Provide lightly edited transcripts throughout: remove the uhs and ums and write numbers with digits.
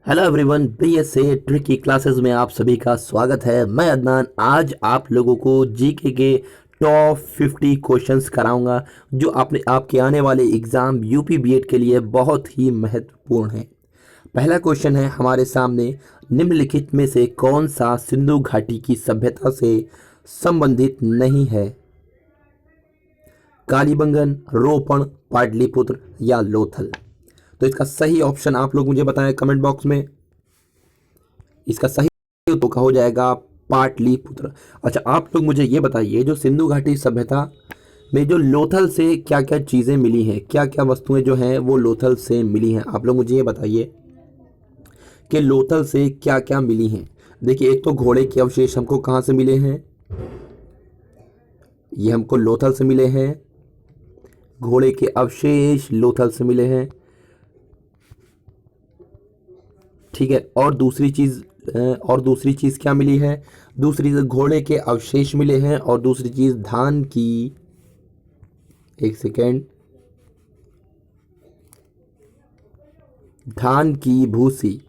Hello everyone, BSA tricky classes में आप सभी का स्वागत है। मैं अदनान आज आप लोगों को जीके के टॉप 50 क्वेश्चंस कराऊंगा जो आपके आने वाले एग्जाम यूपी बीएड के लिए बहुत ही महत्वपूर्ण है। पहला क्वेश्चन है हमारे सामने, निम्नलिखित में से कौन सा सिंधु घाटी की सभ्यता से संबंधित नहीं है? कालीबंगन, रोपण, पाटलिपुत्र या लोथल? तो इसका सही ऑप्शन आप लोग मुझे बताएं कमेंट बॉक्स में। इसका सही उत्तर हो जाएगा पाटलिपुत्र। अच्छा, आप लोग मुझे ये बताइए, जो सिंधु घाटी सभ्यता में जो लोथल से क्या क्या चीज़ें मिली हैं, क्या क्या वस्तुएं जो हैं वो लोथल से मिली हैं, आप लोग मुझे ये बताइए कि लोथल से क्या क्या मिली हैं। देखिए, एक तो घोड़े के अवशेष हमको कहाँ से मिले हैं? ये हमको लोथल से मिले हैं। घोड़े के अवशेष लोथल से मिले हैं, ठीक है। और दूसरी चीज़ क्या मिली है? दूसरी चीज़ घोड़े के अवशेष मिले हैं, और दूसरी चीज़ धान की, एक सेकेंड, धान की भूसी,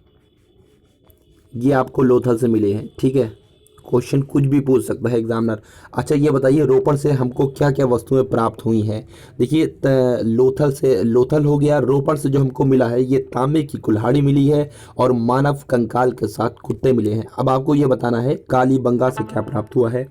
ये आपको लोथल से मिले हैं, ठीक है। क्वेश्चन कुछ भी पूछ सकता है एग्जामिनर। अच्छा, ये बताइए रोपण से हमको क्या क्या वस्तुएं प्राप्त हुई हैं? देखिए, लोथल हो गया। रोपण से जो हमको मिला है ये तांबे की कुल्हाड़ी मिली है और मानव कंकाल के साथ कुत्ते मिले हैं। अब आपको ये बताना है कालीबंगा से क्या प्राप्त हुआ है।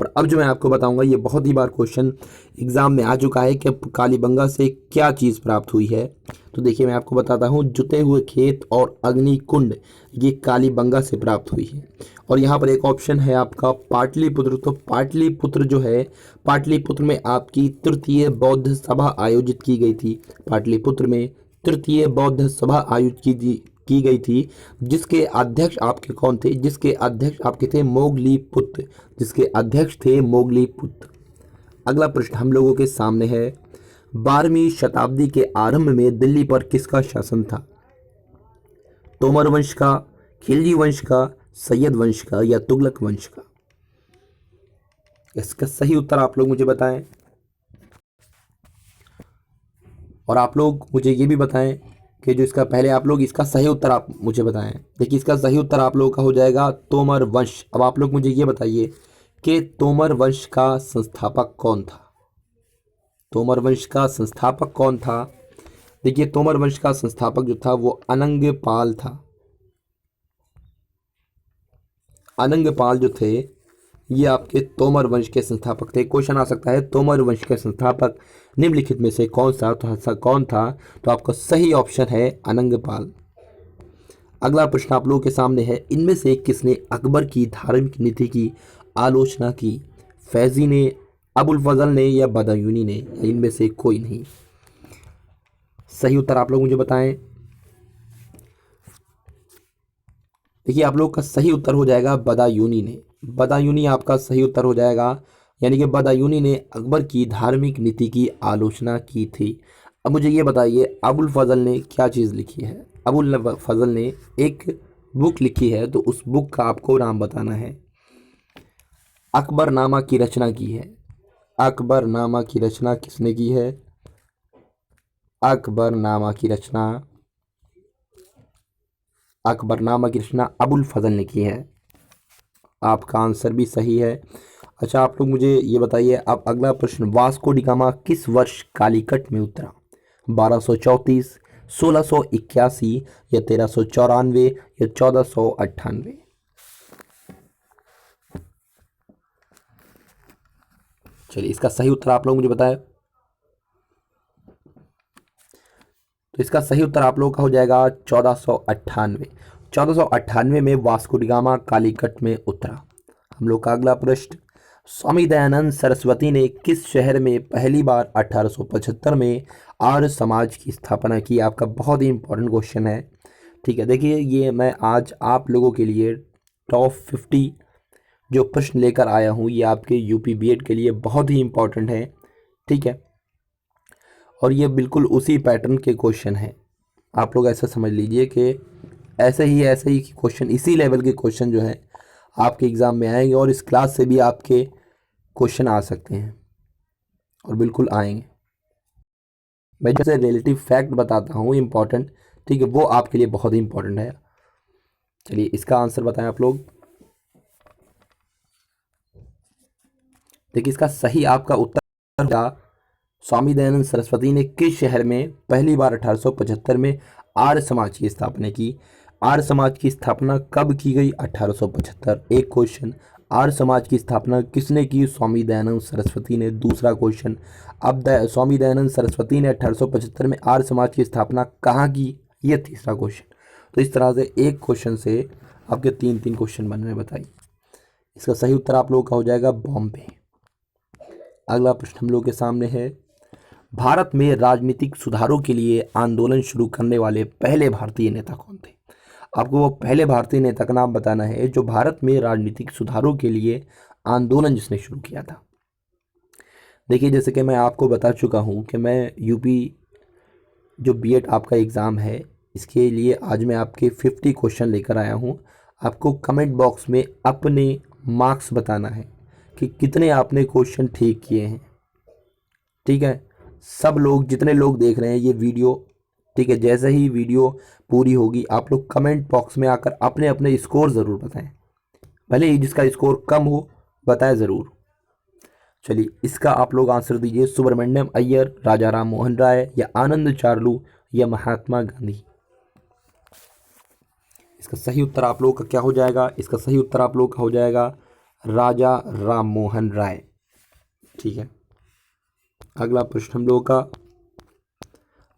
और अब जो मैं आपको बताऊंगा ये बहुत ही बार क्वेश्चन एग्जाम में आ चुका है कि कालीबंगा से क्या चीज़ प्राप्त हुई है। तो देखिए, मैं आपको बताता हूँ, जुते हुए खेत और अग्निकुंड, ये कालीबंगा से प्राप्त हुई है। और यहाँ पर एक ऑप्शन है आपका पाटलिपुत्र। तो पाटलिपुत्र जो है, पाटलिपुत्र में आपकी तृतीय बौद्ध सभा आयोजित की गई थी। पाटलिपुत्र में तृतीय बौद्ध सभा आयोजित की गई थी, जिसके अध्यक्ष आपके कौन थे? जिसके अध्यक्ष आपके थे मोगलीपुत्र, जिसके अध्यक्ष थे मोगलीपुत्र। अगला प्रश्न हम लोगों के सामने है, 12वीं शताब्दी के आरंभ में दिल्ली पर किसका शासन था? तोमर वंश का, खिलजी वंश का, सैयद वंश का या तुगलक वंश का? इसका सही उत्तर आप लोग मुझे बताएं। और आप लोग मुझे ये भी बताएं कि जो इसका पहले आप लोग इसका सही उत्तर आप मुझे बताएं। देखिए, इसका सही उत्तर आप लोगों का हो जाएगा तोमर वंश। अब आप लोग मुझे ये बताइए कि तोमर वंश का संस्थापक कौन था? तोमर वंश का संस्थापक कौन था? देखिए, तोमर वंश का संस्थापक जो था वो अनंगपाल था। अनंगपाल जो थे ये आपके तोमर वंश के संस्थापक थे। क्वेश्चन आ सकता है, तोमर वंश के संस्थापक निम्नलिखित में से कौन था? तो आपका सही ऑप्शन है अनंगपाल। अगला प्रश्न आप लोगों के सामने है, इनमें से किसने अकबर की धार्मिक नीति की आलोचना की? फैजी ने, अबुल फजल ने या बदायूनी ने, या इनमें से कोई नहीं? सही उत्तर आप लोग मुझे बताएं। देखिए, आप लोग का सही उत्तर हो जाएगा बदायूनी ने। बदायूनी आपका सही उत्तर हो जाएगा, यानी कि बदायूनी ने अकबर की धार्मिक नीति की आलोचना की थी। अब मुझे ये बताइए, अबुल फजल ने क्या चीज़ लिखी है? अबुल फजल ने एक बुक लिखी है, तो उस बुक का आपको नाम बताना है। अकबरनामा की रचना की है। अकबरनामा की रचना किसने की है? अकबरनामा की रचना अबुल फजल ने की है। आपका आंसर भी सही है। अच्छा, आप लोग मुझे ये बताइए, अब अगला प्रश्न, वास्को डी गामा किस वर्ष कालीकट में उतरा? 1234, 1681 या 1394 या 1498? चलिए, इसका सही उत्तर आप लोग मुझे बताएं। तो इसका सही उत्तर आप लोगों का हो जाएगा 1498। 1498 में वास्को डी गामा कालीकट में उतरा। हम लोग का अगला प्रश्न, स्वामी दयानंद सरस्वती ने किस शहर में पहली बार 1875 में आर्य समाज की स्थापना की? आपका बहुत ही इंपॉर्टेंट क्वेश्चन है, ठीक है। देखिए, ये मैं आज आप लोगों के लिए टॉप 50 जो प्रश्न लेकर आया हूँ, ये आपके यूपी बीएड के लिए बहुत ही इंपॉर्टेंट है, ठीक है। और ये बिल्कुल उसी पैटर्न के क्वेश्चन हैं। आप लोग ऐसा समझ लीजिए कि ऐसे ही क्वेश्चन, इसी लेवल के क्वेश्चन जो है आपके एग्ज़ाम में आएंगे, और इस क्लास से भी आपके क्वेश्चन आ सकते हैं और बिल्कुल आएंगे। मैं जैसे रिलेटिव फैक्ट बताता हूँ इंपॉर्टेंट, ठीक है, वो आपके लिए बहुत ही इंपॉर्टेंट है। चलिए इसका आंसर बताएं आप लोग। देखिए इसका सही आपका उत्तर था, स्वामी दयानंद सरस्वती ने किस शहर में पहली बार 1875 में आर्य समाज की स्थापना की। आर्य समाज की स्थापना कब की गई? 1875। एक क्वेश्चन। आर्य समाज की स्थापना किसने की? स्वामी दयानंद सरस्वती ने। दूसरा क्वेश्चन, अब स्वामी दयानंद सरस्वती ने 1875 में आर्य समाज की स्थापना कहाँ की? ये तीसरा क्वेश्चन। तो इस तरह से एक क्वेश्चन से आपके तीन तीन क्वेश्चन बन रहे हैं। बताइए इसका सही उत्तर आप लोगों का हो जाएगा बॉम्बे। अगला प्रश्न हम लोग के सामने है, भारत में राजनीतिक सुधारों के लिए आंदोलन शुरू करने वाले पहले भारतीय नेता कौन थे? आपको वो पहले भारतीय नेता का नाम बताना है जो भारत में राजनीतिक सुधारों के लिए आंदोलन जिसने शुरू किया था। देखिए जैसे कि मैं आपको बता चुका हूँ कि मैं यूपी जो बीएड आपका एग्ज़ाम है, इसके लिए आज मैं आपके 50 क्वेश्चन लेकर आया हूँ। आपको कमेंट बॉक्स में अपने मार्क्स बताना है कि कितने आपने क्वेश्चन ठीक किए हैं। ठीक है, सब लोग जितने लोग देख रहे हैं ये वीडियो, ठीक है, जैसे ही वीडियो पूरी होगी आप लोग कमेंट बॉक्स में आकर अपने अपने स्कोर ज़रूर बताएं, भले ही जिसका स्कोर कम हो बताएं ज़रूर। चलिए इसका आप लोग आंसर दीजिए, सुब्रमण्यम अय्यर, राजा राम मोहन राय या आनंद चार्लू या महात्मा गांधी। इसका सही उत्तर आप लोगों का क्या हो जाएगा? इसका सही उत्तर आप लोगों का हो जाएगा राजा राम मोहन राय। ठीक है, अगला प्रश्न हम लोगों का,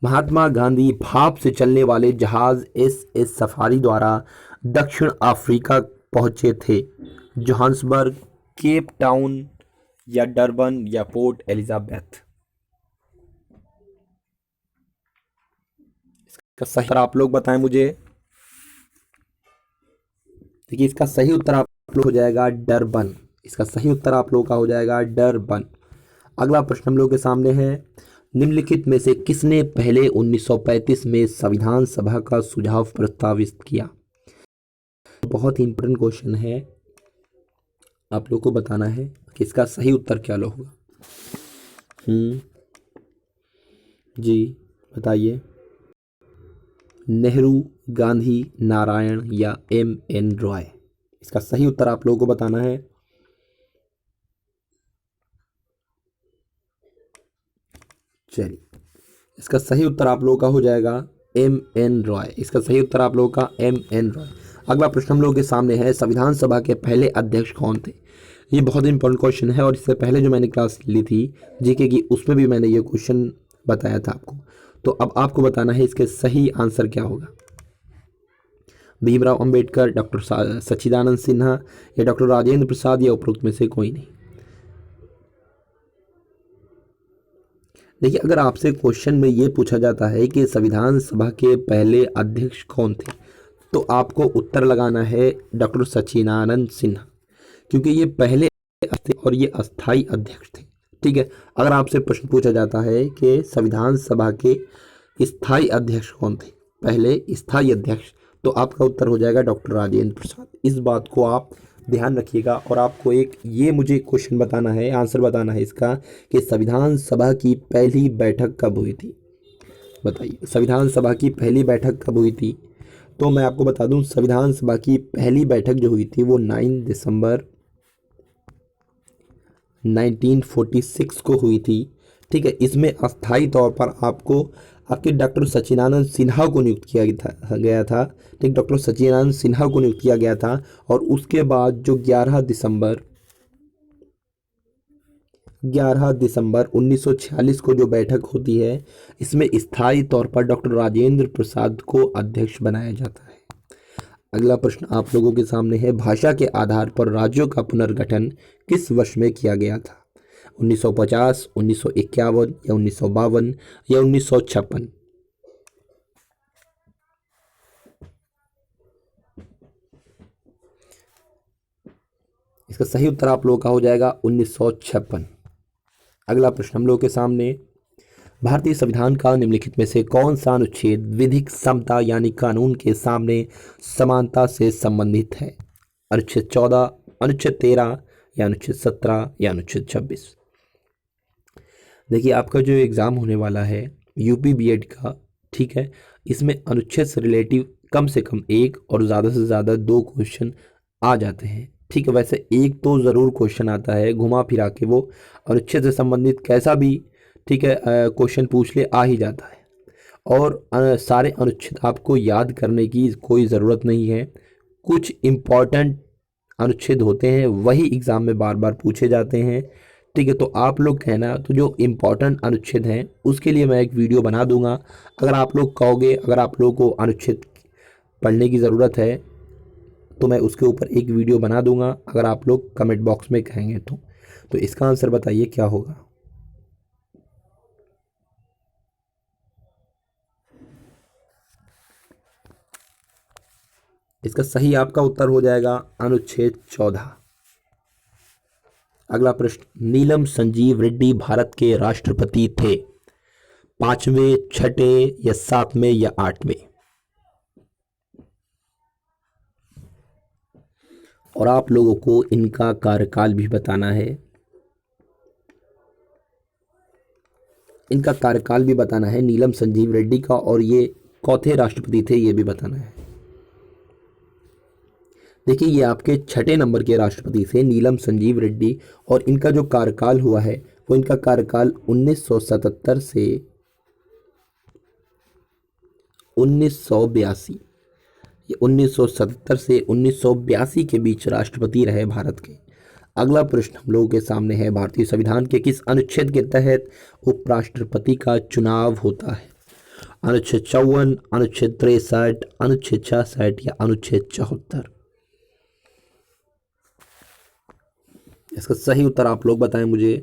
महात्मा गांधी भाप से चलने वाले जहाज एस सफारी द्वारा दक्षिण अफ्रीका पहुंचे थे। जोहान्सबर्ग, केप टाउन या डरबन या पोर्ट एलिजाबेथ। इसका सही उत्तर आप लोग बताएं मुझे। देखिए इसका सही उत्तर आप लोग हो जाएगा डरबन। इसका सही उत्तर आप लोगों का हो जाएगा डरबन। अगला प्रश्न हम लोग के सामने है, निम्नलिखित में से किसने पहले 1935 में संविधान सभा का सुझाव प्रस्तावित किया? बहुत ही इंपॉर्टेंट क्वेश्चन है, आप लोग को बताना है कि इसका सही उत्तर क्या होगा। जी बताइए, नेहरू, गांधी, नारायण या एम.एन. रॉय। इसका सही उत्तर आप लोगों को बताना है। चलिए इसका सही उत्तर आप लोगों का हो जाएगा एम.एन. रॉय। इसका सही उत्तर आप लोगों का एम.एन. रॉय। अगला प्रश्न हम लोगों के सामने है, संविधान सभा के पहले अध्यक्ष कौन थे? ये बहुत इंपॉर्टेंट क्वेश्चन है और इससे पहले जो मैंने क्लास ली थी जीके की उसमें भी मैंने ये क्वेश्चन बताया था आपको। तो अब आपको बताना है इसके सही आंसर क्या होगा। भीमराव अंबेडकर, डॉक्टर सच्चिदानंद सिन्हा या डॉक्टर राजेंद्र प्रसाद या उपरोक्त में से कोई नहीं। देखिए अगर आपसे क्वेश्चन में ये पूछा जाता है कि संविधान सभा के पहले अध्यक्ष कौन थे, तो आपको उत्तर लगाना है डॉक्टर सच्चिदानंद सिन्हा, क्योंकि ये पहले थे और ये अस्थाई अध्यक्ष थे। ठीक है, अगर आपसे प्रश्न पूछा जाता है कि संविधान सभा के स्थायी अध्यक्ष कौन थे, पहले स्थायी अध्यक्ष, तो आपका उत्तर हो जाएगा डॉक्टर राजेंद्र प्रसाद। इस बात को आप ध्यान रखिएगा। और आपको एक ये मुझे क्वेश्चन बताना है, आंसर बताना है इसका कि संविधान सभा की पहली बैठक कब हुई थी। बताइए संविधान सभा की पहली बैठक कब हुई थी? तो मैं आपको बता दूं, संविधान सभा की पहली बैठक जो हुई थी वो 9 दिसंबर 1946 को हुई थी। ठीक है, इसमें अस्थायी तौर पर आपको आपके डॉक्टर सच्चिदानंद सिन्हा को नियुक्त किया गया था। ठीक, डॉक्टर सच्चिदानंद सिन्हा को नियुक्त किया गया था। और उसके बाद जो 11 दिसंबर 1946 को जो बैठक होती है, इसमें स्थायी तौर पर डॉक्टर राजेंद्र प्रसाद को अध्यक्ष बनाया जाता है। अगला प्रश्न आप लोगों के सामने है, भाषा के आधार पर राज्यों का पुनर्गठन किस वर्ष में किया गया था? 1950, 1951 या 1952 या 1956? इसका सही उत्तर आप लोगों का हो जाएगा 1956। अगला प्रश्न हम लोग के सामने, भारतीय संविधान का निम्नलिखित में से कौन सा अनुच्छेद विधिक समता यानी कानून के सामने समानता से संबंधित है? अनुच्छेद 14, अनुच्छेद 13 या अनुच्छेद 17 या अनुच्छेद 26? देखिए आपका जो एग्ज़ाम होने वाला है यूपी बीएड का, ठीक है, इसमें अनुच्छेद से रिलेटिव कम से कम एक और ज़्यादा से ज़्यादा दो क्वेश्चन आ जाते हैं, ठीक है। वैसे एक तो ज़रूर क्वेश्चन आता है, घुमा फिरा के वो अनुच्छेद से संबंधित कैसा भी, ठीक है, क्वेश्चन पूछ ले, आ ही जाता है। और सारे अनुच्छेद आपको याद करने की कोई ज़रूरत नहीं है। कुछ इम्पॉर्टेंट अनुच्छेद होते हैं वही एग्ज़ाम में बार बार पूछे जाते हैं, ठीक है। तो आप लोग कहना, तो जो इम्पोर्टेंट अनुच्छेद हैं उसके लिए मैं एक वीडियो बना दूंगा। अगर आप लोग कहोगे, अगर आप लोगों को अनुच्छेद पढ़ने की ज़रूरत है तो मैं उसके ऊपर एक वीडियो बना दूंगा, अगर आप लोग कमेंट बॉक्स में कहेंगे तो इसका आंसर बताइए क्या होगा। इसका सही आपका उत्तर हो जाएगा अनुच्छेद 14। अगला प्रश्न, नीलम संजीव रेड्डी भारत के राष्ट्रपति थे, पांचवें, छठे या सातवें या आठवें? और आप लोगों को इनका कार्यकाल भी बताना है, इनका कार्यकाल भी बताना है नीलम संजीव रेड्डी का, और ये चौथे राष्ट्रपति थे ये भी बताना है। देखिए ये आपके छठे नंबर के राष्ट्रपति थे नीलम संजीव रेड्डी, और इनका जो कार्यकाल हुआ है वो इनका कार्यकाल 1977 से 1982, ये 1977 से 1982 के बीच राष्ट्रपति रहे भारत के। अगला प्रश्न हम लोगों के सामने है, भारतीय संविधान के किस अनुच्छेद के तहत उपराष्ट्रपति का चुनाव होता है? अनुच्छेद 54, अनुच्छेद 63, अनुच्छेद 66 या अनुच्छेद 74? इसका सही उत्तर आप लोग बताएं मुझे।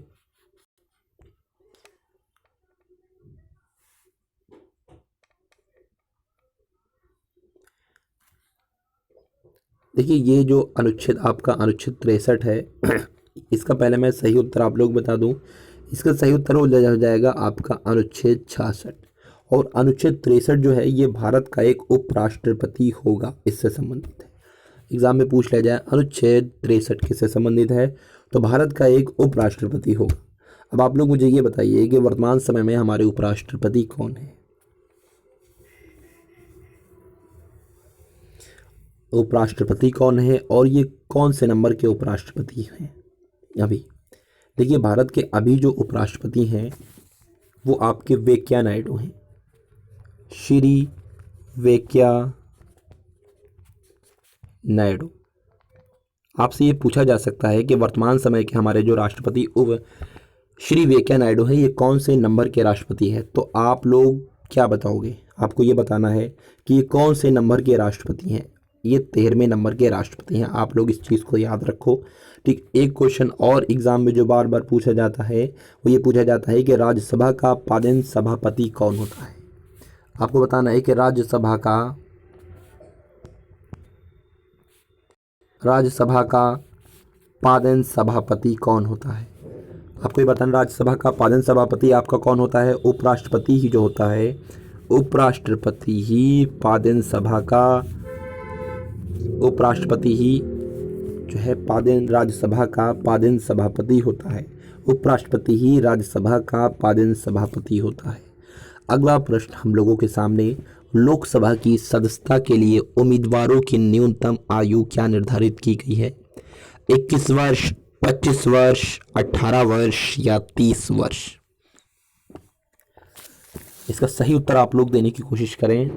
देखिए ये जो अनुच्छेद आपका अनुच्छेद 63 है इसका पहले मैं सही उत्तर आप लोग बता दूं। इसका सही उत्तर हो जाएगा आपका अनुच्छेद 66। और अनुच्छेद 63 जो है ये भारत का एक उपराष्ट्रपति होगा, इससे संबंधित है। एग्जाम में पूछ लिया जाए अनुच्छेद 63 किससे संबंधित है, तो भारत का एक उपराष्ट्रपति होगा। अब आप लोग मुझे ये बताइए कि वर्तमान समय में हमारे उपराष्ट्रपति कौन है? उपराष्ट्रपति कौन है और ये कौन से नंबर के उपराष्ट्रपति हैं अभी? देखिए भारत के अभी जो उपराष्ट्रपति हैं वो आपके वेंकैया नायडू हैं, श्री वेंकैया नायडू। आपसे ये पूछा जा सकता है कि वर्तमान समय के हमारे जो राष्ट्रपति श्री वेंकैया नायडू हैं ये कौन से नंबर के राष्ट्रपति हैं, तो आप लोग क्या बताओगे? आपको ये बताना है कि ये कौन से नंबर के राष्ट्रपति हैं। ये 13वें नंबर के राष्ट्रपति हैं, आप लोग इस चीज़ को याद रखो, ठीक। एक क्वेश्चन और एग्जाम में जो बार बार पूछा जाता है वो ये पूछा जाता है कि राज्यसभा का पादेन सभापति कौन होता है। आपको बताना है कि राज्यसभा का पादेन सभापति कौन होता है। आपको ये बताना राज्यसभा का पादेन सभापति आपका कौन होता है? उपराष्ट्रपति ही जो होता है, उपराष्ट्रपति ही पादेन सभा का, उपराष्ट्रपति ही जो है पादेन राज्यसभा का पादेन सभापति होता है। उपराष्ट्रपति ही राज्यसभा का पादेन सभापति होता है। अगला प्रश्न हम लोगों के सामने, लोकसभा की सदस्यता के लिए उम्मीदवारों की न्यूनतम आयु क्या निर्धारित की गई है? 21 वर्ष, 25 वर्ष, 18 वर्ष या 30 वर्ष? इसका सही उत्तर आप लोग देने की कोशिश करें।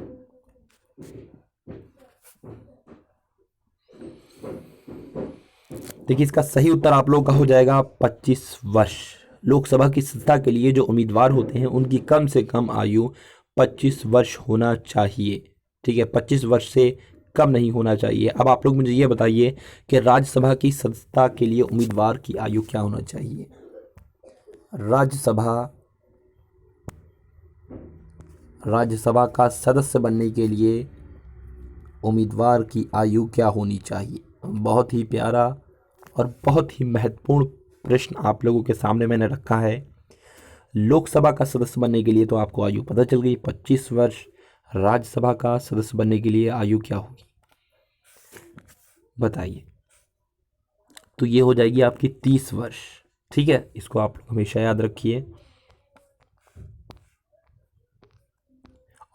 देखिए इसका सही उत्तर आप लोग का हो जाएगा 25 वर्ष। लोकसभा की सदस्यता के लिए जो उम्मीदवार होते हैं उनकी कम से कम आयु 25 वर्ष होना चाहिए, ठीक है। 25 वर्ष से कम नहीं होना चाहिए। अब आप लोग मुझे ये बताइए कि राज्यसभा की सदस्यता के लिए उम्मीदवार की आयु क्या होना चाहिए? राज्यसभा का सदस्य बनने के लिए उम्मीदवार की आयु क्या होनी चाहिए? बहुत ही प्यारा और बहुत ही महत्वपूर्ण प्रश्न आप लोगों के सामने मैंने रखा है। लोकसभा का सदस्य बनने के लिए तो आपको आयु पता चल गई 25 वर्ष। राज्यसभा का सदस्य बनने के लिए आयु क्या होगी बताइए? तो ये हो जाएगी आपकी 30 वर्ष, ठीक है। इसको आप लोग हमेशा याद रखिए।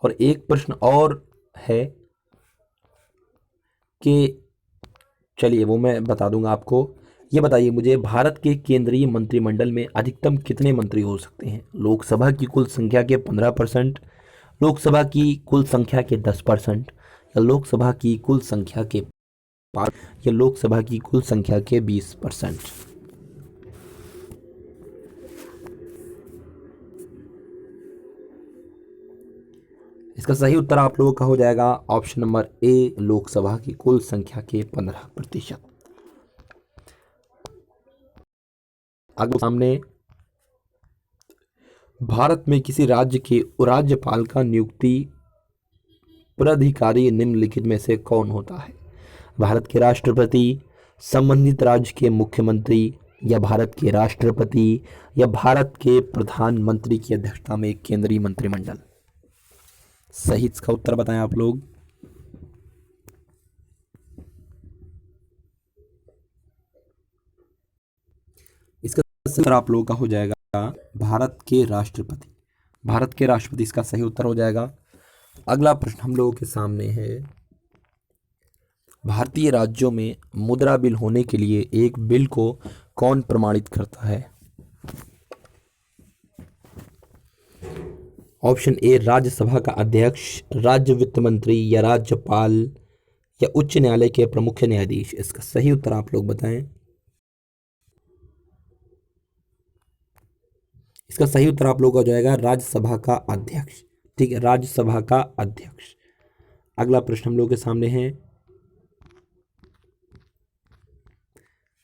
और एक प्रश्न और है के, चलिए वो मैं बता दूंगा आपको। ये बताइए मुझे, भारत के केंद्रीय मंत्रिमंडल में अधिकतम कितने मंत्री हो सकते हैं? लोकसभा की कुल संख्या के 15%, लोकसभा की कुल संख्या के 10%, या लोकसभा की कुल संख्या के 5, या लोकसभा की कुल संख्या के 20%? इसका सही उत्तर आप लोगों का हो जाएगा ऑप्शन नंबर ए, लोकसभा की कुल संख्या के 15%। आगे सामने, भारत में किसी राज्य के राज्यपाल का नियुक्ति प्राधिकारी निम्नलिखित में से कौन होता है? भारत के राष्ट्रपति, संबंधित राज्य के मुख्यमंत्री, या भारत के राष्ट्रपति, या भारत के प्रधानमंत्री की अध्यक्षता में एक केंद्रीय मंत्रिमंडल? सही इसका उत्तर बताएं आप लोग। इसका सही उत्तर आप लोगों का हो जाएगा भारत के राष्ट्रपति। भारत के राष्ट्रपति इसका सही उत्तर हो जाएगा। अगला प्रश्न हम लोगों के सामने है, भारतीय राज्यों में मुद्रा बिल होने के लिए एक बिल को कौन प्रमाणित करता है? ऑप्शन ए, राज्यसभा का अध्यक्ष, राज्य वित्त मंत्री, या राज्यपाल, या उच्च न्यायालय के प्रमुख न्यायाधीश? इसका सही उत्तर आप लोग बताएं। इसका सही उत्तर आप लोगों का हो जाएगा राज्यसभा का अध्यक्ष। ठीक है, राज्यसभा का अध्यक्ष। अगला प्रश्न हम लोगों के सामने है,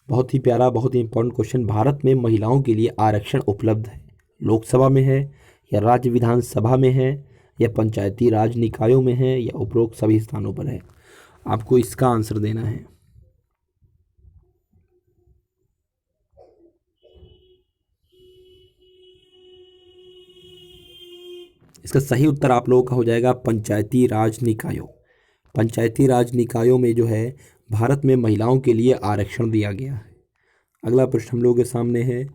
बहुत ही प्यारा, बहुत ही इंपॉर्टेंट क्वेश्चन। भारत में महिलाओं के लिए आरक्षण उपलब्ध है? लोकसभा में है, या राज्य विधानसभा में है, या पंचायती राज निकायों में है, या उपरोक्त सभी स्थानों पर है? आपको इसका आंसर देना है। इसका सही उत्तर आप लोगों का हो जाएगा पंचायती राज निकायों। पंचायती राज निकायों में जो है भारत में महिलाओं के लिए आरक्षण दिया गया है। अगला प्रश्न हम लोगों के सामने है,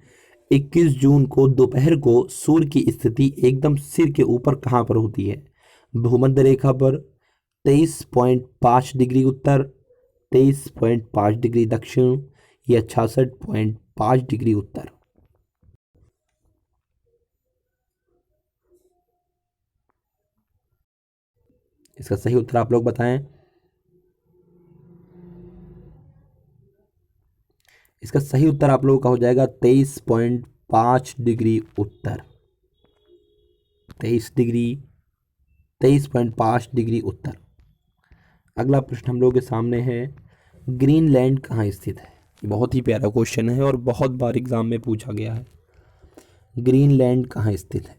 21 जून को दोपहर को सूर्य की स्थिति एकदम सिर के ऊपर कहाँ पर होती है? भूमध्य रेखा पर, 23.5 डिग्री उत्तर, 23.5 डिग्री दक्षिण, या 66.5 डिग्री उत्तर? इसका सही उत्तर आप लोग बताएं। इसका सही उत्तर आप लोगों का हो जाएगा 23.5 डिग्री उत्तर। 23.5 डिग्री उत्तर। अगला प्रश्न हम लोगों के सामने है, ग्रीनलैंड कहाँ स्थित है? बहुत ही प्यारा क्वेश्चन है और बहुत बार एग्जाम में पूछा गया है। ग्रीनलैंड कहाँ स्थित है?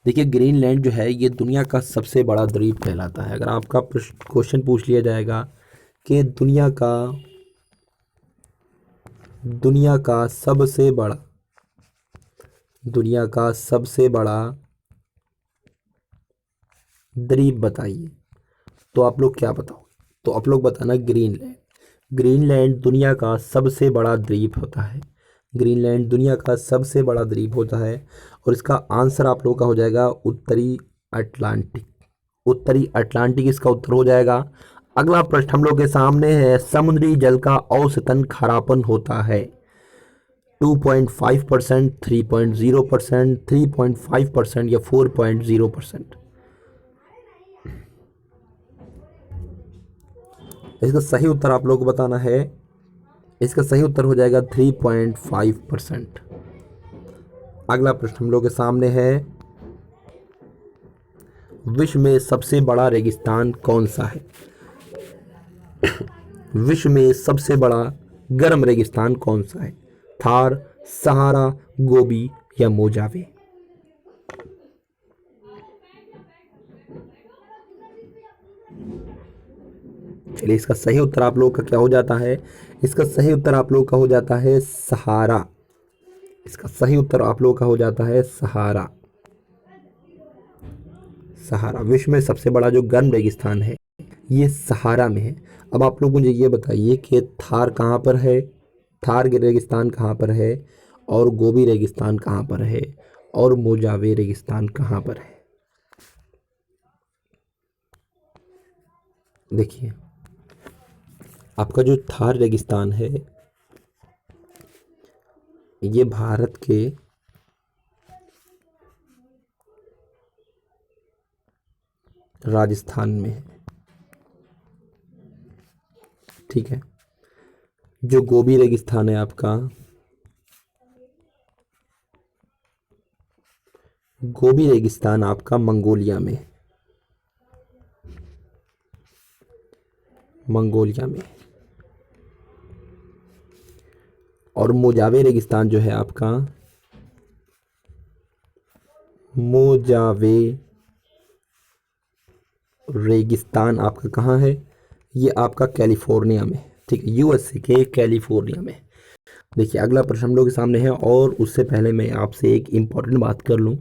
देखिए, ग्रीनलैंड जो है ये दुनिया का सबसे बड़ा द्वीप कहलाता है। अगर आपका क्वेश्चन पूछ लिया जाएगा कि दुनिया का सबसे बड़ा द्वीप बताइए, तो आप लोग क्या बताओ? तो आप लोग बताना ग्रीनलैंड। ग्रीनलैंड दुनिया का सबसे बड़ा द्वीप होता है। ग्रीनलैंड दुनिया का सबसे बड़ा द्वीप होता है और इसका आंसर आप लोगों का हो जाएगा उत्तरी अटलांटिक। उत्तरी अटलांटिक इसका उत्तर हो जाएगा। अगला प्रश्न हम लोग के सामने है, समुद्री जल का औसतन खारापन होता है 2.5%, 3.0%, 3.5%, या 4.0%? इसका सही उत्तर आप लोग को बताना है। इसका सही उत्तर हो जाएगा 3.5%। अगला प्रश्न हम लोग के सामने है, विश्व में सबसे बड़ा रेगिस्तान कौन सा है? विश्व में सबसे बड़ा गर्म रेगिस्तान कौन सा है? थार, सहारा, गोबी, या मोजावे? चलिए, इसका सही उत्तर आप लोगों का क्या हो जाता है? इसका सही उत्तर आप लोगों का हो जाता है सहारा। इसका सही उत्तर आप लोगों का हो जाता है सहारा। सहारा विश्व में सबसे बड़ा जो गर्म रेगिस्तान है ये सहारा में है। अब आप लोग मुझे ये बताइए कि थार कहाँ पर है, थार रेगिस्तान कहाँ पर है, और गोबी रेगिस्तान कहाँ पर है, और मोजावे रेगिस्तान कहाँ पर है? देखिए आपका जो थार रेगिस्तान है ये भारत के राजस्थान में है, ठीक है। जो गोबी रेगिस्तान है आपका, गोबी रेगिस्तान आपका मंगोलिया में, मंगोलिया में। और मोजावे रेगिस्तान जो है आपका, मोजावे रेगिस्तान आपका कहाँ है, ये आपका कैलिफोर्निया में, ठीक है, यूएसए के कैलिफोर्निया में। देखिए अगला प्रश्न हम लोग के सामने है, और उससे पहले मैं आपसे एक इम्पॉर्टेंट बात कर लूँ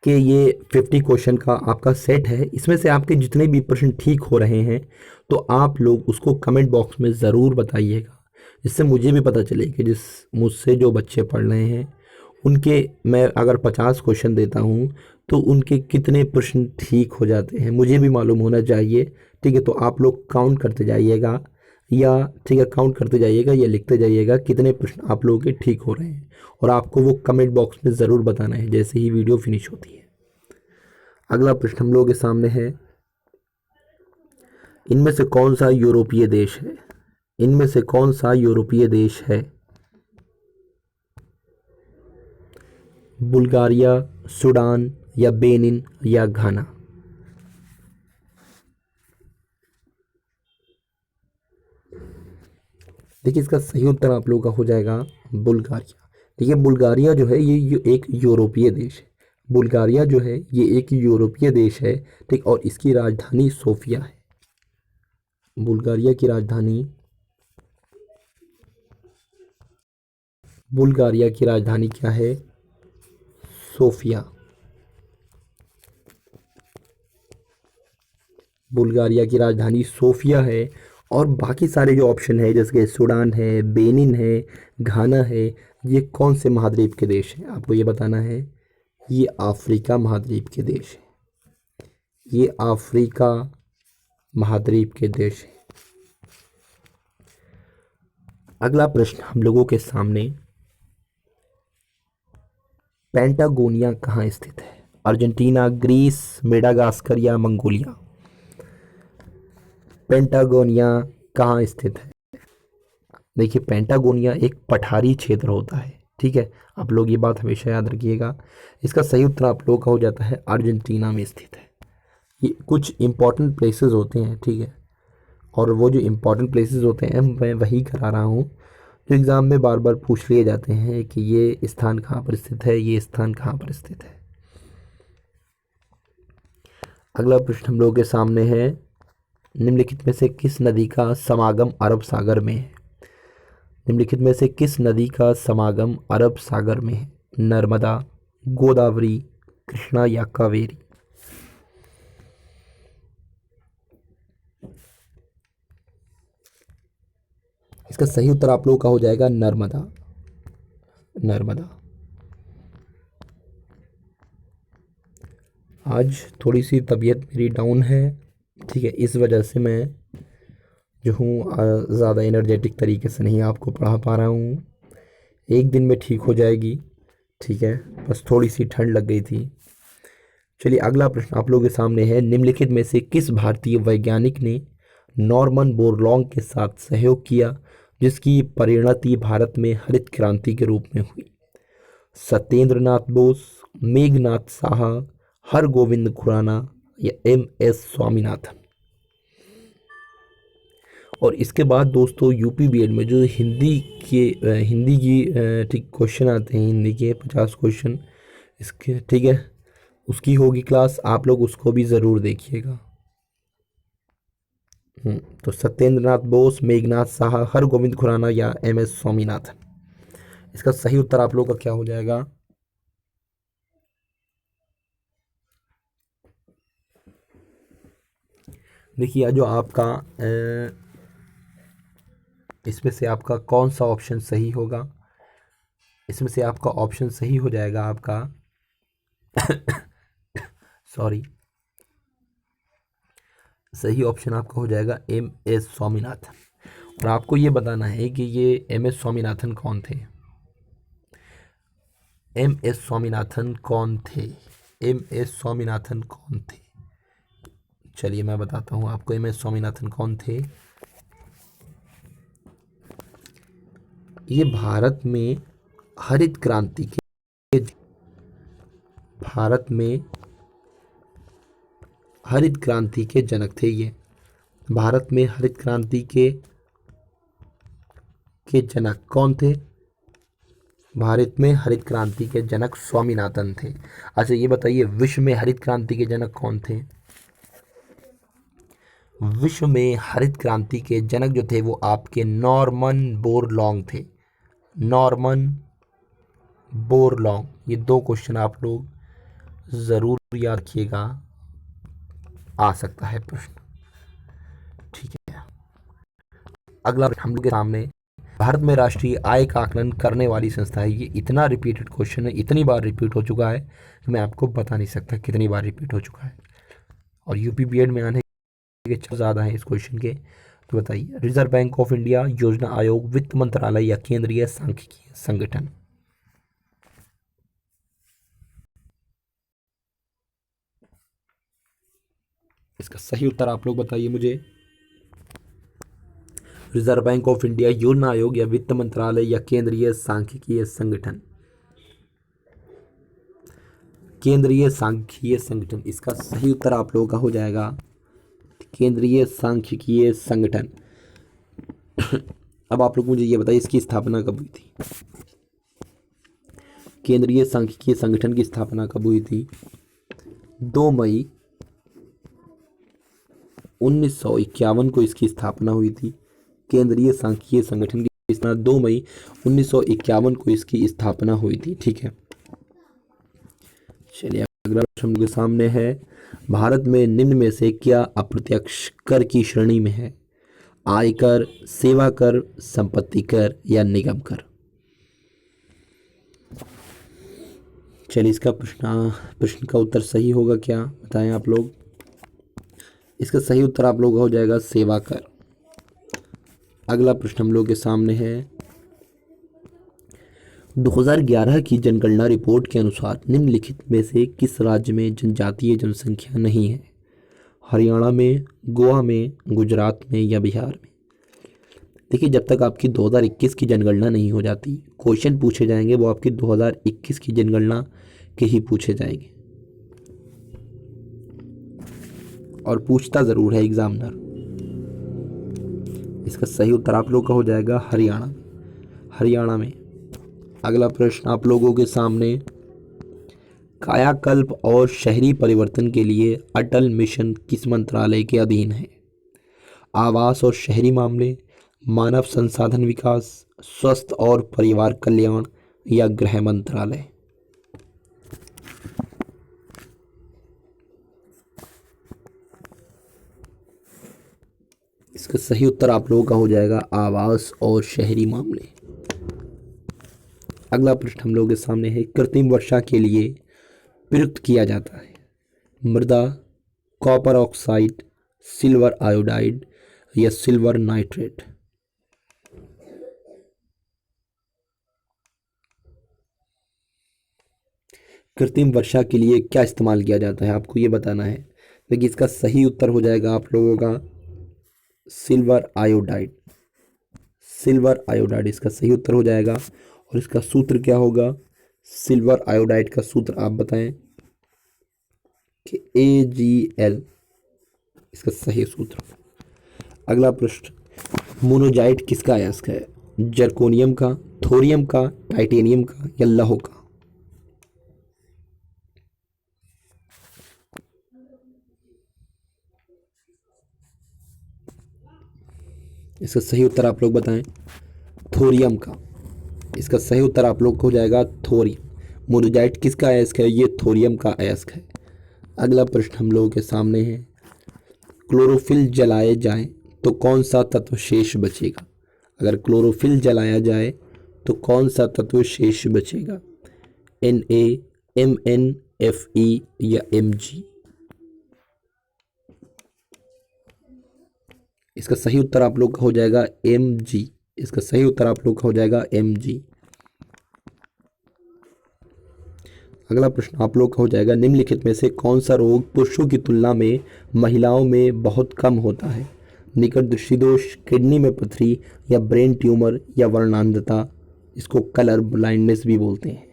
कि ये 50 क्वेश्चन का आपका सेट है, इसमें से आपके जितने भी प्रश्न ठीक हो रहे हैं तो आप लोग उसको कमेंट बॉक्स में ज़रूर बताइएगा, जिससे मुझे भी पता चले कि जिस मुझसे जो बच्चे पढ़ रहे हैं उनके, मैं अगर 50 क्वेश्चन देता हूँ तो उनके कितने प्रश्न ठीक हो जाते हैं, मुझे भी मालूम होना चाहिए, ठीक है। तो आप लोग काउंट करते जाइएगा, या ठीक है काउंट करते जाइएगा या लिखते जाइएगा कितने प्रश्न आप लोगों के ठीक हो रहे हैं, और आपको वो कमेंट बॉक्स में ज़रूर बताना है जैसे ही वीडियो फिनिश होती है। अगला प्रश्न हम लोगों के सामने है, इनमें से कौन सा यूरोपीय देश है, इनमें से कौन सा यूरोपीय देश है, बुल्गारिया, सूडान या बेनिन या घाना। देखिए इसका सही उत्तर आप लोगों का हो जाएगा बुल्गारिया। देखिए बुल्गारिया जो है ये एक यूरोपीय देश है, बुल्गारिया जो है ये एक यूरोपीय देश है, ठीक। और इसकी राजधानी सोफिया है, बुल्गारिया की राजधानी, बुल्गारिया की राजधानी क्या है, सोफिया। बुल्गारिया की राजधानी सोफिया है। और बाकी सारे जो ऑप्शन है जैसे कि सूडान है, बेनिन है, घाना है, ये कौन से महाद्वीप के देश हैं आपको ये बताना है, ये अफ्रीका महाद्वीप के देश है, ये अफ्रीका महाद्वीप के देश है। अगला प्रश्न हम लोगों के सामने, पेंटागोनिया कहाँ स्थित है, अर्जेंटीना, ग्रीस, मेडागास्कर या मंगोलिया। पेंटागोनिया कहाँ स्थित है। देखिए पेंटागोनिया एक पठारी क्षेत्र होता है, ठीक है, आप लोग ये बात हमेशा याद रखिएगा। इसका सही उत्तर आप लोगों का हो जाता है अर्जेंटीना में स्थित है। ये कुछ इंपॉर्टेंट प्लेसेस होते हैं, ठीक है, और वो जो इंपॉर्टेंट प्लेसेस होते हैं मैं वही करा रहा हूँ जो एग्ज़ाम में बार बार पूछ लिए जाते हैं कि ये स्थान कहाँ पर स्थित है, ये स्थान कहाँ पर स्थित है। अगला प्रश्न हम लोगों के सामने है, निम्नलिखित में से किस नदी का समागम अरब सागर में है, निम्नलिखित में से किस नदी का समागम अरब सागर में है, नर्मदा, गोदावरी, कृष्णा या कावेरी। इसका सही उत्तर आप लोगों का हो जाएगा नर्मदा, नर्मदा। आज थोड़ी सी तबीयत मेरी डाउन है, ठीक है, इस वजह से मैं जो हूँ ज़्यादा एनर्जेटिक तरीके से नहीं आपको पढ़ा पा रहा हूँ। एक दिन में ठीक हो जाएगी, ठीक है, बस थोड़ी सी ठंड लग गई थी। चलिए अगला प्रश्न आप लोगों के सामने है, निम्नलिखित में से किस भारतीय वैज्ञानिक ने नॉर्मन बोरलॉन्ग के साथ सहयोग किया जिसकी परिणति भारत में हरित क्रांति के रूप में हुई। सत्येंद्र नाथ बोस, मेघनाथ साहा, हरगोविंद खुराना या एम एस स्वामीनाथन। और इसके बाद दोस्तों यूपी बीएड में जो हिंदी के हिंदी की ठीक क्वेश्चन आते हैं, हिंदी के 50 क्वेश्चन इसके, ठीक है, उसकी होगी क्लास, आप लोग उसको भी ज़रूर देखिएगा। तो सत्येंद्र नाथ बोस, मेघनाथ साहा, हरगोविंद खुराना या एम एस स्वामीनाथन। इसका सही उत्तर आप लोग का क्या हो जाएगा, देखिए जो आपका इसमें से आपका कौन सा ऑप्शन सही होगा, इसमें से आपका ऑप्शन सही हो जाएगा आपका सॉरी, सही ऑप्शन आपका हो जाएगा एम एस स्वामीनाथन। और आपको ये बताना है कि ये एम एस स्वामीनाथन कौन थे। एम एस स्वामीनाथन कौन थे? एम एस स्वामीनाथन कौन थे? चलिए मैं बताता हूँ आपको एम एस स्वामीनाथन कौन थे। ये हरित क्रांति के भारत में हरित क्रांति के जनक थे। ये भारत में हरित क्रांति के जनक कौन थे? भारत में हरित क्रांति के जनक स्वामीनाथन थे। अच्छा ये बताइए विश्व में हरित क्रांति के जनक कौन थे? विश्व में हरित क्रांति के जनक जो थे वो आपके नॉर्मन बोरलॉन्ग थे। नॉर्मन बोरलॉन्ग। ये दो क्वेश्चन आप लोग जरूर याद रखिएगा, आ सकता है प्रश्न। ठीक है, अगला हम लोग के सामने भारत में राष्ट्रीय आय का आकलन करने वाली संस्था है। ये इतना रिपीटेड क्वेश्चन है, इतनी बार रिपीट हो चुका है कि मैं आपको बता नहीं सकता कितनी बार रिपीट हो चुका है। और यूपी बीएड में आने के ज़्यादा है इस क्वेश्चन के। तो बताइए रिजर्व बैंक ऑफ इंडिया, योजना आयोग, वित्त मंत्रालय या केंद्रीय सांख्यिकीय संगठन? इसका सही उत्तर आप लोग बताइए मुझे। रिजर्व बैंक ऑफ इंडिया, योजना आयोग या वित्त मंत्रालय या केंद्रीय सांख्यिकीय संगठन? केंद्रीय सांख्यिकीय संगठन इसका सही उत्तर आप लोगों का हो जाएगा। केंद्रीय सांख्यिकीय संगठन। अब आप लोग मुझे ये बताइए इसकी स्थापना कब हुई थी? केंद्रीय सांख्यिकीय संगठन की स्थापना कब हुई थी? 2 मई 1951 को इसकी स्थापना हुई थी। केंद्रीय सांख्यिकीय संगठन की स्थापना 2 मई 1951 को इसकी स्थापना हुई थी। ठीक है, चलिए अगला प्रश्न हम लोग के सामने है। भारत में निम्न में से क्या अप्रत्यक्ष कर की श्रेणी में है? आयकर, सेवा कर, संपत्ति कर या निगम कर? चलिए इसका प्रश्न का उत्तर सही होगा क्या, बताएं आप लोग। इसका सही उत्तर आप लोग हो जाएगा सेवा कर। अगला प्रश्न हम लोग के सामने है। 2011 की जनगणना रिपोर्ट के अनुसार निम्नलिखित में से किस राज्य में जनजातीय जनसंख्या नहीं है? हरियाणा में, गोवा में, गुजरात में या बिहार में? देखिए जब तक आपकी 2021 की जनगणना नहीं हो जाती, क्वेश्चन पूछे जाएंगे वो आपकी 2021 की जनगणना के ही पूछे जाएंगे, और पूछता ज़रूर है एग्जामिनर। इसका सही उत्तर आप लोग का हो जाएगा हरियाणा। हरियाणा में। अगला प्रश्न आप लोगों के सामने, कायाकल्प और शहरी परिवर्तन के लिए अटल मिशन किस मंत्रालय के अधीन है? आवास और शहरी मामले, मानव संसाधन विकास, स्वास्थ्य और परिवार कल्याण या गृह मंत्रालय? इसका सही उत्तर आप लोगों का हो जाएगा आवास और शहरी मामले। अगला प्रश्न हम लोगों के सामने है। कृत्रिम वर्षा के लिए प्रयुक्त किया जाता है मृदा, कॉपर ऑक्साइड, सिल्वर आयोडाइड या सिल्वर नाइट्रेट? कृत्रिम वर्षा के लिए क्या इस्तेमाल किया जाता है आपको ये बताना है। देखिए इसका सही उत्तर हो जाएगा आप लोगों का सिल्वर आयोडाइड। सिल्वर आयोडाइड इसका सही उत्तर हो जाएगा। और इसका सूत्र क्या होगा? सिल्वर आयोडाइड का सूत्र आप बताएं कि AgL इसका सही सूत्र। अगला प्रश्न, मोनोजाइट किसका अयस्क है? जर्कोनियम का, थोरियम का, टाइटेनियम का या लौह का? इसका सही उत्तर आप लोग बताएं। थोरियम का। इसका सही उत्तर आप लोग को हो जाएगा थोरियम। मोनोजाइट किसका अयस्क है? ये थोरियम का अयस्क है। अगला प्रश्न हम लोगों के सामने है। क्लोरोफिल जलाए जाए तो कौन सा तत्व शेष बचेगा? अगर क्लोरोफिल जलाया जाए तो कौन सा तत्व शेष बचेगा? Na, Mn, Fe या Mg? इसका सही उत्तर आप लोग का हो जाएगा MG। इसका सही उत्तर आप लोग का हो जाएगा MG। अगला प्रश्न आप लोग का हो जाएगा, निम्नलिखित में से कौन सा रोग पुरुषों की तुलना में महिलाओं में बहुत कम होता है? निकट दृष्टि दोष, किडनी में पथरी, या ब्रेन ट्यूमर, या वर्णांधता। इसको कलर ब्लाइंडनेस भी बोलते हैं।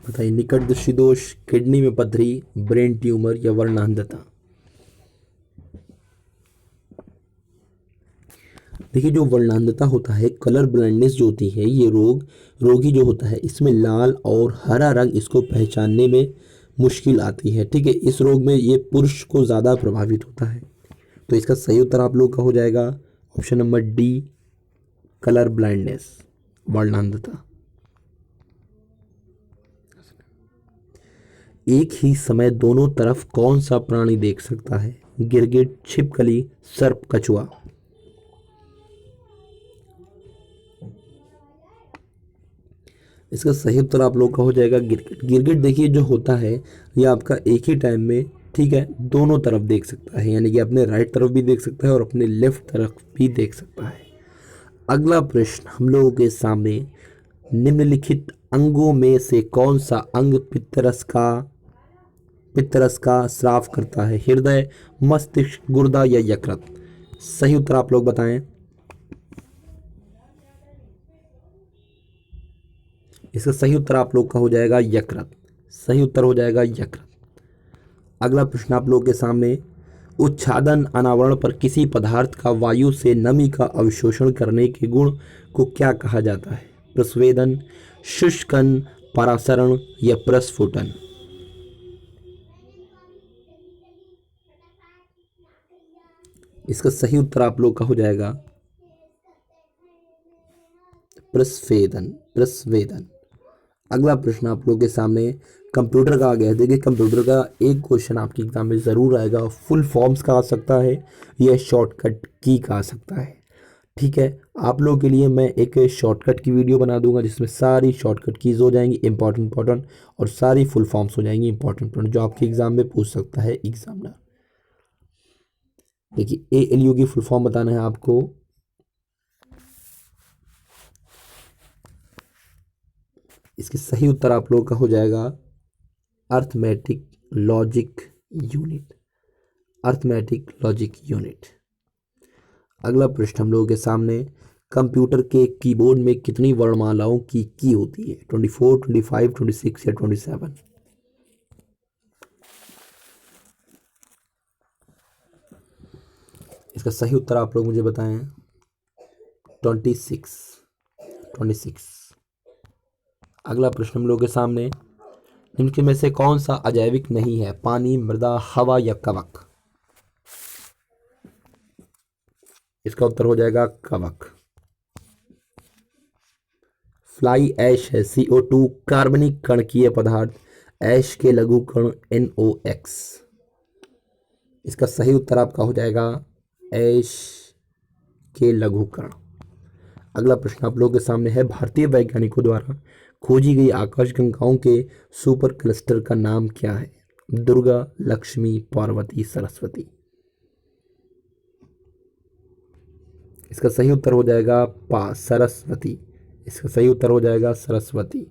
बताइए, निकट दृष्टि दोष, किडनी में पथरी, ब्रेन ट्यूमर, या वर्णांधता। देखिए, जो वर्णांधता होता है, कलर ब्लाइंडनेस जो होती है, ये रोगी जो होता है, इसमें लाल और हरा रंग इसको पहचानने में मुश्किल आती है। ठीक है, इस रोग में ये पुरुष को ज़्यादा प्रभावित होता है। तो इसका सही उत्तर आप लोग का हो जाएगा option number D, colour blindness, वर्णांधता। एक ही समय दोनों तरफ कौन सा प्राणी देख सकता है? गिरगिट, छिपकली, सर्प, कछुआ। इसका सही उत्तर आप लोग का हो जाएगा गिरगिट। गिरगिट देखिए जो होता है, ये आपका एक ही टाइम में, ठीक है, दोनों तरफ देख सकता है, यानी कि अपने राइट तरफ भी देख सकता है और अपने लेफ्ट तरफ भी देख सकता है। अगला प्रश्न हम लोगों के सामने, निम्नलिखित अंगों में से कौन सा अंग पित्तरस का स्राव करता है? हृदय, मस्तिष्क, गुर्दा, या यकृत। सही उत्तर आप लोग बताएं। इसका सही उत्तर आप लोग का हो जाएगा यकृत। सही उत्तर हो जाएगा यकृत। अगला प्रश्न आप लोग के सामने, उच्छादन अनावरण पर किसी पदार्थ का वायु से नमी का अवशोषण करने के गुण को क्या कहा जाता है? प्रस्वेदन, शुष्कन, परासरण, या प्रस्फुटन। इसका सही उत्तर आप लोग का हो जाएगा प्रस्वेदन। अगला प्रश्न आप लोग के सामने कंप्यूटर का आ गया है। देखिए, कंप्यूटर का एक क्वेश्चन आपके एग्जाम में ज़रूर आएगा। फुल फॉर्म्स का आ सकता है या शॉर्टकट की का आ सकता है। ठीक है, आप लोगों के लिए मैं एक शॉर्टकट की वीडियो बना दूंगा जिसमें सारी शॉर्टकट कीज हो जाएंगी इंपॉर्टेंट, और सारी फुल फॉर्म्स हो जाएंगी इंपॉर्टेंट, जो आपके एग्जाम में पूछ सकता है एग्जामिनर। देखिए, ALU की फुल फॉर्म बताना है आपको। इसके सही उत्तर आप लोगों का हो जाएगा अर्थमेटिक लॉजिक यूनिट। अगला प्रश्न हम लोगों के सामने, कंप्यूटर के कीबोर्ड में कितनी वर्णमालाओं की होती है? 24, 25, 26, या 27। इसका सही उत्तर आप लोग मुझे बताएं। 26। अगला प्रश्न हम लोग के सामने, इनके में से कौन सा अजैविक नहीं है? पानी, मृदा, हवा, या कवक। इसका उत्तर हो जाएगा कवक। फ्लाई ऐश है, CO2 कार्बनिक कणकीय पदार्थ, ऐश के लघु कण NOx। इसका सही उत्तर आपका हो जाएगा ऐश के लघु कण। अगला प्रश्न आप लोगों के सामने है, भारतीय वैज्ञानिकों द्वारा खोजी गई आकाशगंगाओं के सुपर क्लस्टर का नाम क्या है? दुर्गा, लक्ष्मी, पार्वती, सरस्वती। इसका सही उत्तर हो जाएगा सरस्वती। इसका सही उत्तर हो जाएगा सरस्वती।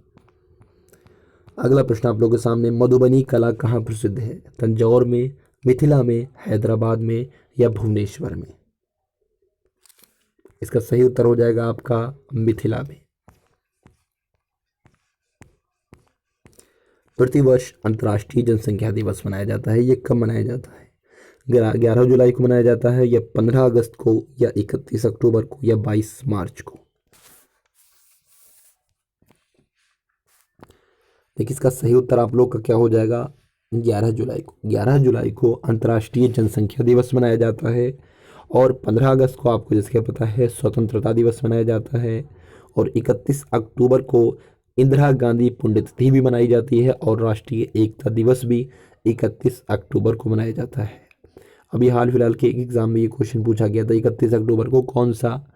अगला प्रश्न आप लोगों के सामने, मधुबनी कला कहाँ प्रसिद्ध है? तंजौर में, मिथिला में, हैदराबाद में, या भुवनेश्वर में। इसका सही उत्तर हो जाएगा आपका मिथिला में। प्रतिवर्ष अंतर्राष्ट्रीय जनसंख्या दिवस मनाया जाता है, ये कब मनाया जाता है? 11 जुलाई को मनाया जाता है, या 15 अगस्त को, या 31 अक्टूबर को, या 22 मार्च को। देखिए, इसका सही उत्तर आप लोग का क्या हो जाएगा? 11 जुलाई को। 11 जुलाई को अंतर्राष्ट्रीय जनसंख्या दिवस मनाया जाता है, और 15 अगस्त को आपको जैसे पता है स्वतंत्रता दिवस मनाया जाता है, और 31 अक्टूबर को इंदिरा गांधी पुण्यतिथि भी मनाई जाती है, और राष्ट्रीय एकता दिवस भी 31 अक्टूबर को मनाया जाता है। अभी हाल फिलहाल के एक एग्जाम में ये क्वेश्चन पूछा गया था, 31 अक्टूबर को कौन सा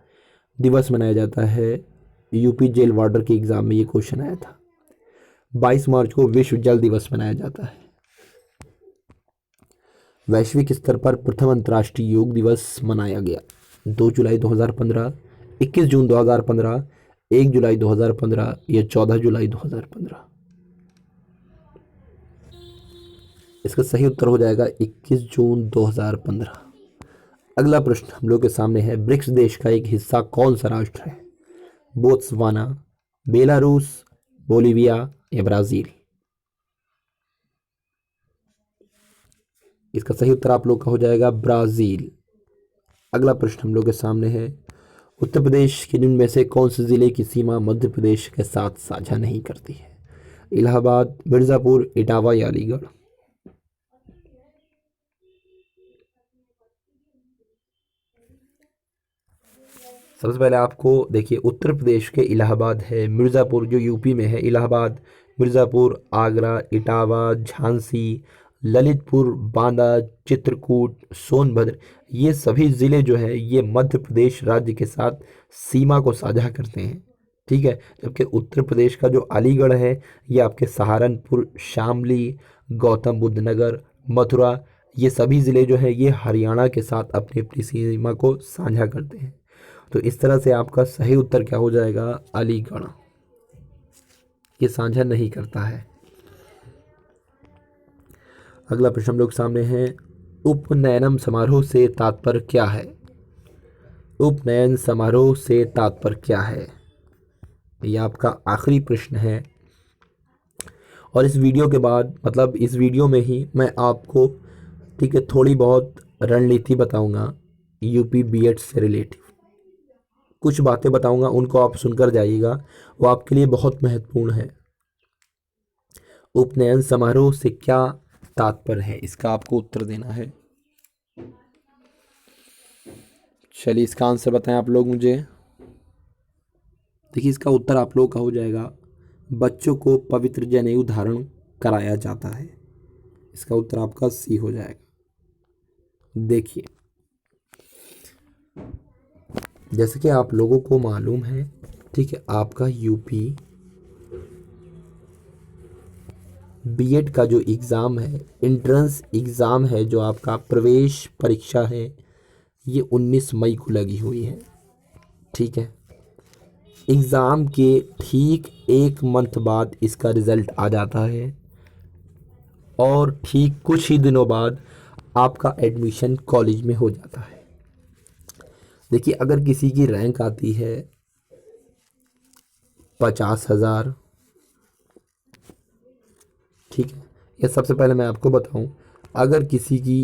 दिवस मनाया जाता है? यूपी जेल वार्डर के एग्जाम में ये क्वेश्चन आया था। 22 मार्च को विश्व जल दिवस मनाया जाता है। वैश्विक स्तर पर प्रथम अंतर्राष्ट्रीय योग दिवस मनाया गया 2 जुलाई 2015, 21 जून 2015, 1 जुलाई 2015 या 14 जुलाई 2015। इसका सही उत्तर हो जाएगा 21 जून 2015। अगला प्रश्न हम लोग के सामने है, ब्रिक्स देश का एक हिस्सा कौन सा राष्ट्र है? बोत्सवाना, बेलारूस, बोलीविया या ब्राजील? इसका सही उत्तर आप लोग का हो जाएगा ब्राजील। अगला प्रश्न हम लोग के सामने है, उत्तर प्रदेश के निम्न में से कौन से जिले की सीमा मध्य प्रदेश के साथ साझा नहीं करती है? इलाहाबाद, मिर्जापुर, इटावा या अलीगढ़? सबसे पहले आपको देखिए, उत्तर प्रदेश के इलाहाबाद है, मिर्ज़ापुर जो यूपी में है, इलाहाबाद, मिर्ज़ापुर, आगरा, इटावा, झांसी, ललितपुर, बांदा, चित्रकूट, सोनभद्र, ये सभी ज़िले जो है ये मध्य प्रदेश राज्य के साथ सीमा को साझा करते हैं। ठीक है, जबकि उत्तर प्रदेश का जो अलीगढ़ है ये आपके सहारनपुर, शामली, गौतम बुद्ध नगर, मथुरा, ये सभी ज़िले जो है ये हरियाणा के साथ अपनी अपनी सीमा को साझा करते हैं। तो इस तरह से आपका सही उत्तर क्या हो जाएगा? अलीगढ़। ये साझा नहीं करता है। अगला प्रश्न हम लोग सामने है, उपनयनम समारोह से तात्पर्य क्या है? उपनयन समारोह से तात्पर्य क्या है? ये आपका आखिरी प्रश्न है। और इस वीडियो के बाद, मतलब इस वीडियो में ही मैं आपको, ठीक है, थोड़ी बहुत रणनीति बताऊंगा यूपी बीएड से रिलेटिव। कुछ बातें बताऊंगा, उनको आप सुनकर जाइएगा, वो आपके लिए बहुत महत्वपूर्ण है। उपनयन समारोह से क्या तात्पर्य है, इसका आपको उत्तर देना है। चलिए इसका आंसर बताएं आप लोग मुझे। देखिए इसका उत्तर आप लोग का हो जाएगा, बच्चों को पवित्र जनेऊ धारण कराया जाता है। इसका उत्तर आपका सी हो जाएगा। देखिए जैसे कि आप लोगों को मालूम है, ठीक है, आपका यूपी बीएड का जो एग्ज़ाम है, एंट्रेंस एग्ज़ाम है, जो आपका प्रवेश परीक्षा है, ये 19 मई को लगी हुई है। ठीक है, एग्ज़ाम के ठीक 1 मंथ बाद इसका रिज़ल्ट आ जाता है और ठीक कुछ ही दिनों बाद आपका एडमिशन कॉलेज में हो जाता है। देखिए अगर किसी की रैंक आती है 50,000, ठीक है, या सबसे पहले मैं आपको बताऊं, अगर किसी की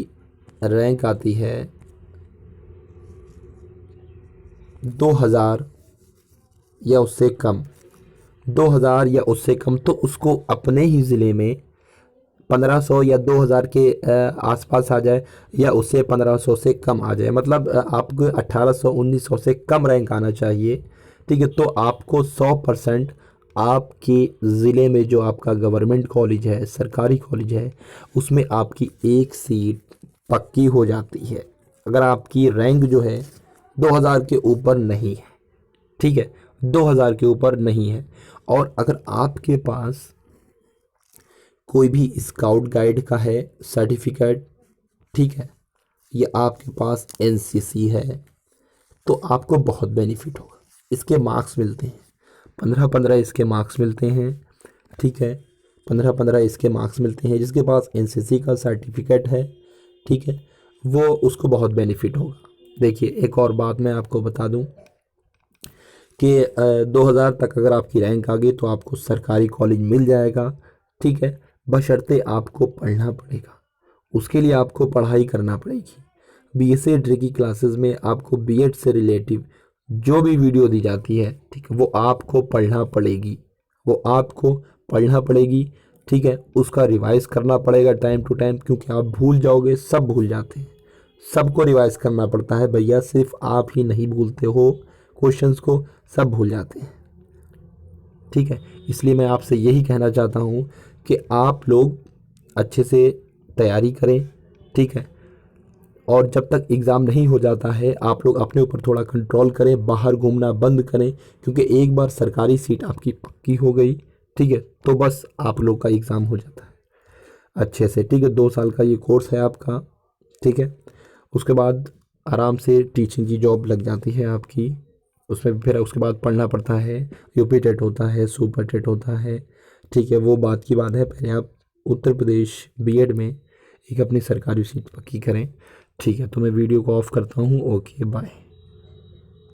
रैंक आती है 2,000 या उससे कम, 2,000 या उससे कम, तो उसको अपने ही ज़िले में 1500 या 2000 के आसपास आ जाए, या उससे 1500 से कम आ जाए, मतलब आपको 1800 1900 से कम रैंक आना चाहिए। ठीक है, तो आपको 100% आपके ज़िले में जो आपका गवर्नमेंट कॉलेज है, सरकारी कॉलेज है, उसमें आपकी एक सीट पक्की हो जाती है अगर आपकी रैंक जो है 2000 के ऊपर नहीं है। ठीक है, 2000 के ऊपर नहीं है। और अगर आपके पास कोई भी स्काउट गाइड का है सर्टिफिकेट, ठीक है, या आपके पास एनसीसी है, तो आपको बहुत बेनिफिट होगा। इसके मार्क्स मिलते हैं 15-15, इसके मार्क्स मिलते हैं। ठीक है, 15-15 इसके मार्क्स मिलते हैं। जिसके पास एनसीसी का सर्टिफिकेट है, ठीक है, वो उसको बहुत बेनिफिट होगा। देखिए एक और बात मैं आपको बता दूं कि 2000 तक अगर आपकी रैंक आ गई तो आपको सरकारी कॉलेज मिल जाएगा। ठीक है, बशर्ते आपको पढ़ना पड़ेगा, उसके लिए आपको पढ़ाई करना पड़ेगी। बीएससी एंट्री की क्लासेस में आपको बीएड से रिलेटिव जो भी वीडियो दी जाती है, ठीक है, वो आपको पढ़ना पड़ेगी, वो आपको पढ़ना पड़ेगी। ठीक है, उसका रिवाइज करना पड़ेगा टाइम टू टाइम, क्योंकि आप भूल जाओगे, सब भूल जाते हैं, सबको रिवाइज करना पड़ता है भैया, सिर्फ आप ही नहीं भूलते हो क्वेश्चंस को, सब भूल जाते हैं। ठीक है, इसलिए मैं आपसे यही कहना चाहता हूँ कि आप लोग अच्छे से तैयारी करें। ठीक है, और जब तक एग्ज़ाम नहीं हो जाता है आप लोग अपने ऊपर थोड़ा कंट्रोल करें, बाहर घूमना बंद करें, क्योंकि एक बार सरकारी सीट आपकी पक्की हो गई, ठीक है, तो बस आप लोग का एग्ज़ाम हो जाता है अच्छे से। ठीक है, 2 साल का ये कोर्स है आपका। ठीक है, उसके बाद आराम से टीचिंग की जॉब लग जाती है आपकी। उसमें फिर उसके बाद पढ़ना पड़ता है, यूपी टेट होता है, सुपर टेट होता है। ठीक है, वो बात की बात है, पहले आप उत्तर प्रदेश बीएड में एक अपनी सरकारी सीट पक्की करें। ठीक है, तो मैं वीडियो को ऑफ करता हूँ। Okay bye.